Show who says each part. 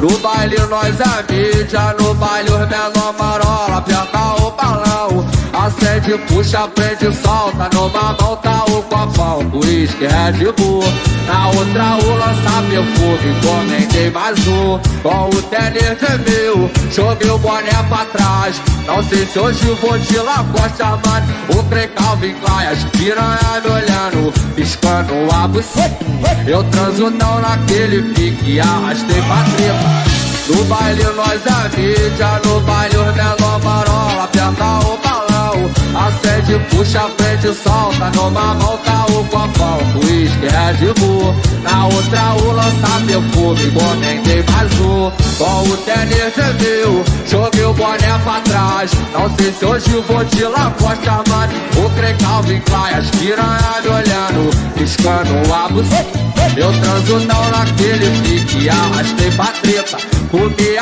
Speaker 1: No baile nós é mídia, no baile os menor marola, aperta o balão, acende, puxa, prende, solta. Numa mão tá o copão, uísque, Red Bull, na outra o lança perfume, encomendei mais um. Com o tênis de mil, joguei o boné pra trás. Não sei se hoje vou de Lacosta, mano, o trem Calvin Klein, as piranha me olhando, piscando a buceta. Eu transo não naquele pique, arrastei pra treta. No baile nós é mídia, no baile os menor marola, aperta o balão, acende, puxa, prende, solta. Numa mão tá o copão, uísque, Red Bull, na outra o lança perfume, encomendei mais um. Com o tênis de mil, joguei o boné pra trás. Não sei se hoje vou de Lacosta, mano, o trem Calvin Klein, as piranha me olhando, piscando a buceta. Eu transo não naquele pique, arrastei pra treta. Comi